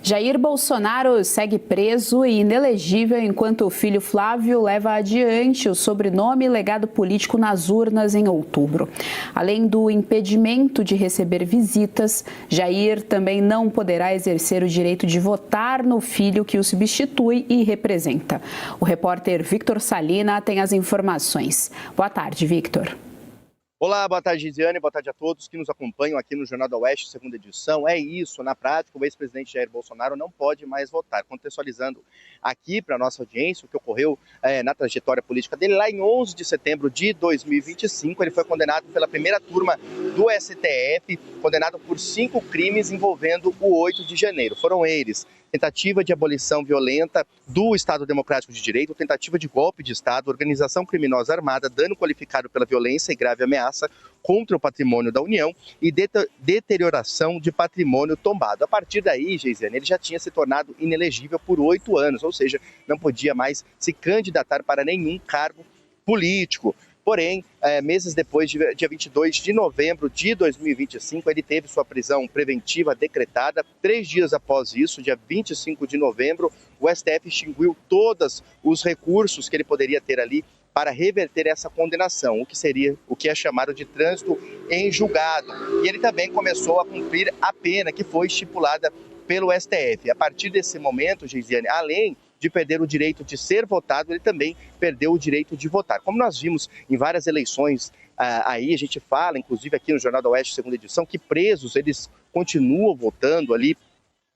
Jair Bolsonaro segue preso e inelegível enquanto o filho Flávio leva adiante o sobrenome e legado político nas urnas em outubro. Além do impedimento de receber visitas, Jair também não poderá exercer o direito de votar no filho que o substitui e representa. O repórter Victor Salina tem as informações. Boa tarde, Victor. Olá, boa tarde, Gisiane, boa tarde a todos que nos acompanham aqui no Jornal da Oeste, segunda edição. É isso, na prática, o ex-presidente Jair Bolsonaro não pode mais votar. Contextualizando aqui para a nossa audiência o que ocorreu na trajetória política dele, lá em 11 de setembro de 2025, ele foi condenado pela primeira turma do STF, condenado por 5 crimes envolvendo o 8 de janeiro. Foram eles: tentativa de abolição violenta do Estado Democrático de Direito, tentativa de golpe de Estado, organização criminosa armada, dano qualificado pela violência e grave ameaça contra o patrimônio da União e deterioração de patrimônio tombado. A partir daí, Geisiane, ele já tinha se tornado inelegível por 8 anos, ou seja, não podia mais se candidatar para nenhum cargo político. Porém, meses depois, dia 22 de novembro de 2025, ele teve sua prisão preventiva decretada. 3 dias após isso, dia 25 de novembro, o STF extinguiu todos os recursos que ele poderia ter ali para reverter essa condenação, o que é chamado de trânsito em julgado. E ele também começou a cumprir a pena que foi estipulada pelo STF. A partir desse momento, Geisiane, além de perder o direito de ser votado, ele também perdeu o direito de votar. Como nós vimos em várias eleições, aí a gente fala, inclusive aqui no Jornal da Oeste, segunda edição, que presos, eles continuam votando ali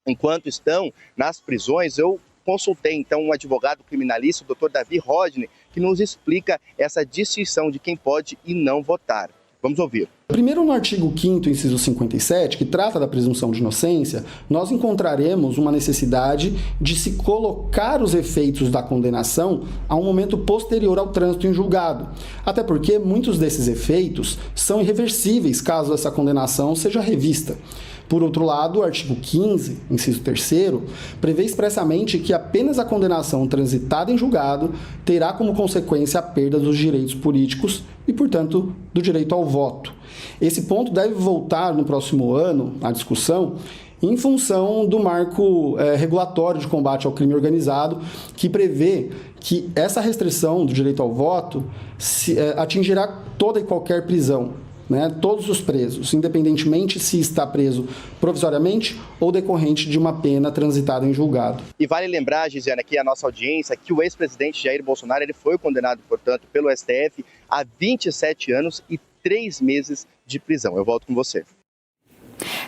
enquanto estão nas prisões. Eu consultei, então, um advogado criminalista, o Dr. Davi Rodney, que nos explica essa distinção de quem pode e não votar. Vamos ouvir. Primeiro, no artigo 5º, inciso 57, que trata da presunção de inocência, nós encontraremos uma necessidade de se colocar os efeitos da condenação a um momento posterior ao trânsito em julgado. Até porque muitos desses efeitos são irreversíveis caso essa condenação seja revista. Por outro lado, o artigo 15, inciso 3º, prevê expressamente que apenas a condenação transitada em julgado terá como consequência a perda dos direitos políticos e, portanto, do direito ao voto. Esse ponto deve voltar no próximo ano à discussão em função do marco regulatório de combate ao crime organizado, que prevê que essa restrição do direito ao voto atingirá toda e qualquer prisão. Todos os presos, independentemente se está preso provisoriamente ou decorrente de uma pena transitada em julgado. E vale lembrar, Gisiane, aqui a nossa audiência, que o ex-presidente Jair Bolsonaro ele foi condenado, portanto, pelo STF a 27 anos e 3 meses de prisão. Eu volto com você.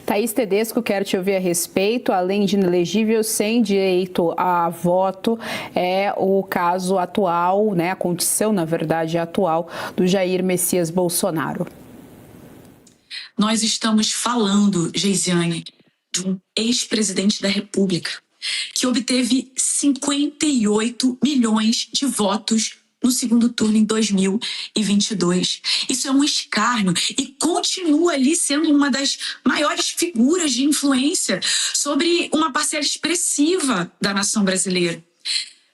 Thaís Tedesco, quero te ouvir a respeito. Além de inelegível, sem direito a voto, é o caso atual, a condição, na verdade, atual do Jair Messias Bolsonaro. Nós estamos falando, Geisiane, de um ex-presidente da República que obteve 58 milhões de votos no segundo turno em 2022. Isso é um escárnio e continua ali sendo uma das maiores figuras de influência sobre uma parcela expressiva da nação brasileira.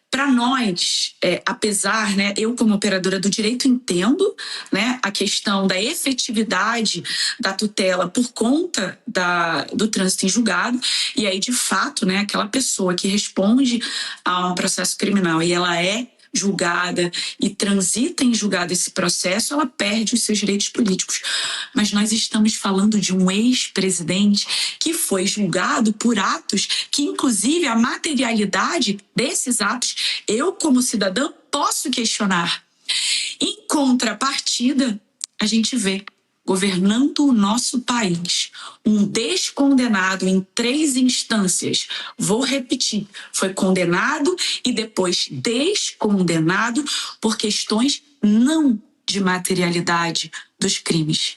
Para nós, apesar, eu como operadora do direito entendo a questão da efetividade da tutela por conta do trânsito em julgado, e aí de fato, aquela pessoa que responde a um processo criminal e ela é julgada e transita em julgado esse processo, ela perde os seus direitos políticos. Mas nós estamos falando de um ex-presidente que foi julgado por atos que, inclusive, a materialidade desses atos, eu, como cidadã, posso questionar. Em contrapartida, a gente vê, governando o nosso país, um descondenado em 3 instâncias. Vou repetir, foi condenado e depois descondenado por questões não de materialidade dos crimes,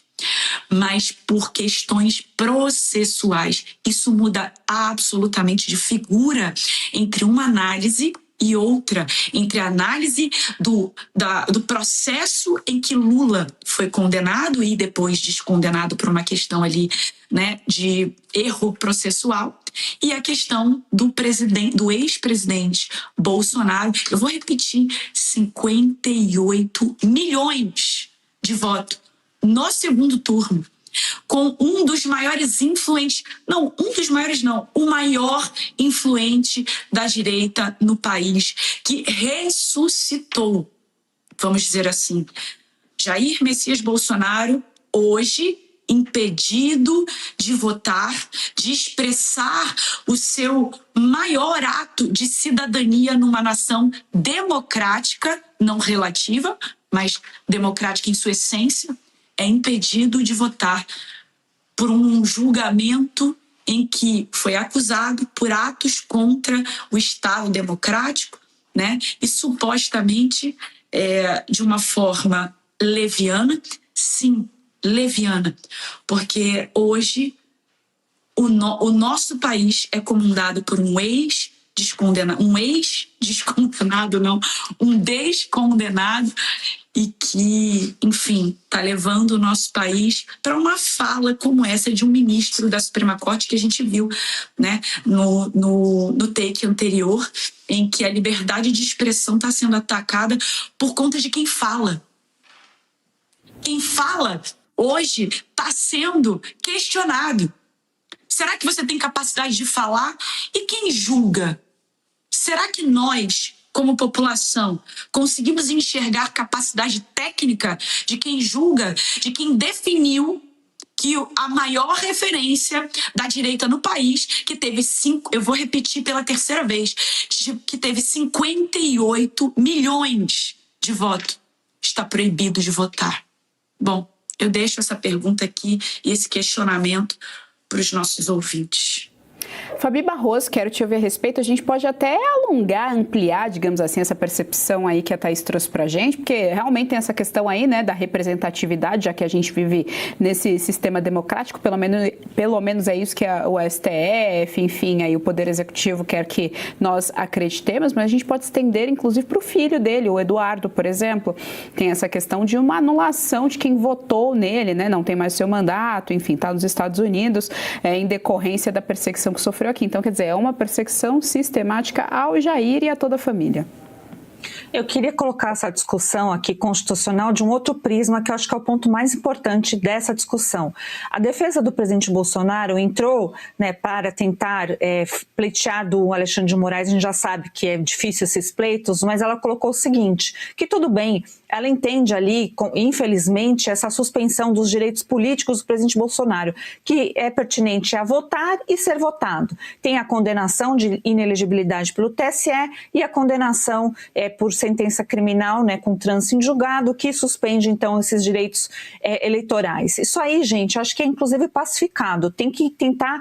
mas por questões processuais. Isso muda absolutamente de figura entre uma análise e outra, entre a análise do processo em que Lula foi condenado e depois descondenado por uma questão ali, de erro processual, e a questão do ex-presidente Bolsonaro. Eu vou repetir, 58 milhões de votos no segundo turno. com um dos maiores influentes, o maior influente da direita no país, que ressuscitou, vamos dizer assim. Jair Messias Bolsonaro, hoje, impedido de votar, de expressar o seu maior ato de cidadania numa nação democrática, não relativa, mas democrática em sua essência, é impedido de votar por um julgamento em que foi acusado por atos contra o Estado democrático, né? E supostamente de uma forma leviana, sim, leviana, porque hoje o nosso país é comandado por um descondenado e que, enfim, está levando o nosso país para uma fala como essa de um ministro da Suprema Corte que a gente viu, né, no take anterior, em que a liberdade de expressão está sendo atacada por conta de quem fala. Quem fala hoje está sendo questionado. Será que você tem capacidade de falar? E quem julga? Será que nós, como população, conseguimos enxergar capacidade técnica de quem julga, de quem definiu que a maior referência da direita no país, que teve eu vou repetir pela terceira vez, que teve 58 milhões de votos, está proibido de votar? Bom, eu deixo essa pergunta aqui e esse questionamento para os nossos ouvintes. Fabi Barroso, quero te ouvir a respeito. A gente pode até alongar, ampliar, digamos assim, essa percepção aí que a Thaís trouxe pra gente, porque realmente tem essa questão aí, né, da representatividade, já que a gente vive nesse sistema democrático, pelo menos é isso que o STF, enfim, aí o Poder Executivo quer que nós acreditemos, mas a gente pode estender, inclusive, para o filho dele, o Eduardo, por exemplo. Tem essa questão de uma anulação de quem votou nele, né, não tem mais seu mandato, enfim, está nos Estados Unidos, em decorrência da perseguição que sofreu aqui. Então, quer dizer, é uma perseguição sistemática ao Jair e a toda a família. Eu queria colocar essa discussão aqui constitucional de um outro prisma que eu acho que é o ponto mais importante dessa discussão. A defesa do presidente Bolsonaro entrou, né, para tentar pleitear do Alexandre de Moraes. A gente já sabe que é difícil esses pleitos, mas ela colocou o seguinte, que tudo bem, ela entende ali, infelizmente, essa suspensão dos direitos políticos do presidente Bolsonaro, que é pertinente a votar e ser votado. Tem a condenação de inelegibilidade pelo TSE e a condenação por sentença criminal, né, com trânsito em julgado, que suspende, então, esses direitos eleitorais. Isso aí, gente, acho que é, inclusive, pacificado. Tem que tentar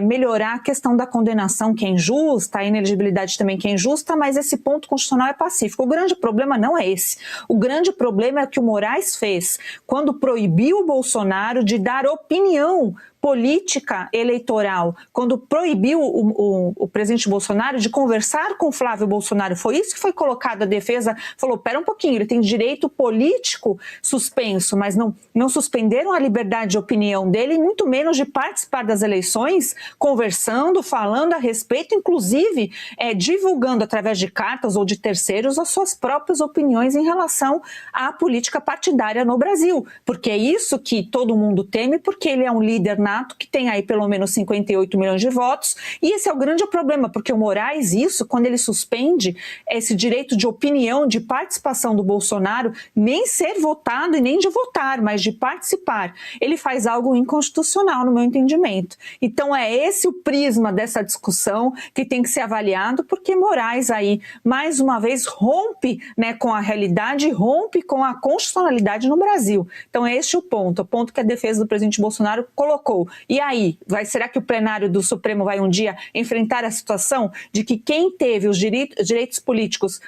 melhorar a questão da condenação, que é injusta, a inelegibilidade também que é injusta, mas esse ponto constitucional é pacífico. O grande problema não é esse. O grande problema é o que o Moraes fez quando proibiu o Bolsonaro de dar opinião política eleitoral, quando proibiu o presidente Bolsonaro de conversar com Flávio Bolsonaro. Foi isso que foi colocado. A defesa falou, pera um pouquinho, ele tem direito político suspenso, mas não suspenderam a liberdade de opinião dele, e muito menos de participar das eleições, conversando, falando a respeito, inclusive divulgando através de cartas ou de terceiros as suas próprias opiniões em relação à política partidária no Brasil, porque é isso que todo mundo teme, porque ele é um líder nato que tem aí pelo menos 58 milhões de votos, e esse é o grande problema, porque o Moraes, quando ele suspende esse direito de opinião, de participação do Bolsonaro, nem ser votado e nem de votar, mas de participar, ele faz algo inconstitucional no meu entendimento. Então é esse o prisma dessa discussão que tem que ser avaliado, porque Moraes aí, mais uma vez, rompe, né, com a realidade, rompe com a constitucionalidade no Brasil. Então é este o ponto que a defesa do presidente Bolsonaro colocou. E aí, será que o plenário do Supremo vai um dia enfrentar a situação de que quem teve os direitos políticos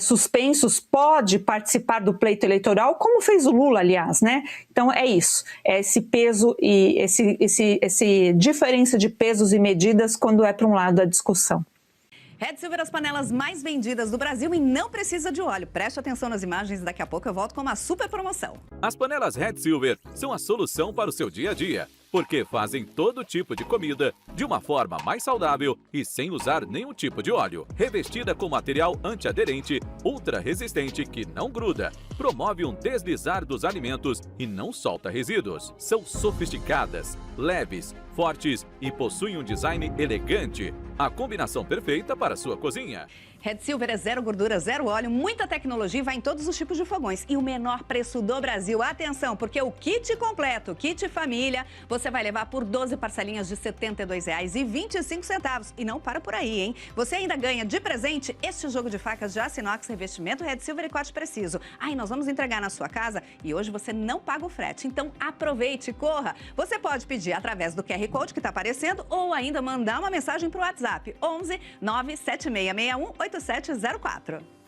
suspensos pode participar do pleito eleitoral, como fez o Lula, aliás, né? Então é isso, é esse peso e esse diferença de pesos e medidas quando é para um lado da discussão. Red Silver, as panelas mais vendidas do Brasil e não precisa de óleo. Preste atenção nas imagens, daqui a pouco eu volto com uma super promoção. As panelas Red Silver são a solução para o seu dia a dia, porque fazem todo tipo de comida de uma forma mais saudável e sem usar nenhum tipo de óleo. Revestida com material antiaderente, ultra resistente que não gruda, promove um deslizar dos alimentos e não solta resíduos. São sofisticadas, leves, fortes e possuem um design elegante. A combinação perfeita para a sua cozinha. Red Silver é zero gordura, zero óleo, muita tecnologia e vai em todos os tipos de fogões. E o menor preço do Brasil. Atenção, porque o kit completo, kit família, você vai levar por 12 parcelinhas de R$ 72,25. E não para por aí, hein? Você ainda ganha de presente este jogo de facas de aço inox, revestimento Red Silver e corte preciso. E nós vamos entregar na sua casa e hoje você não paga o frete. Então aproveite, corra. Você pode pedir através do QR Code que está aparecendo ou ainda mandar uma mensagem para o WhatsApp 11 97661 8704.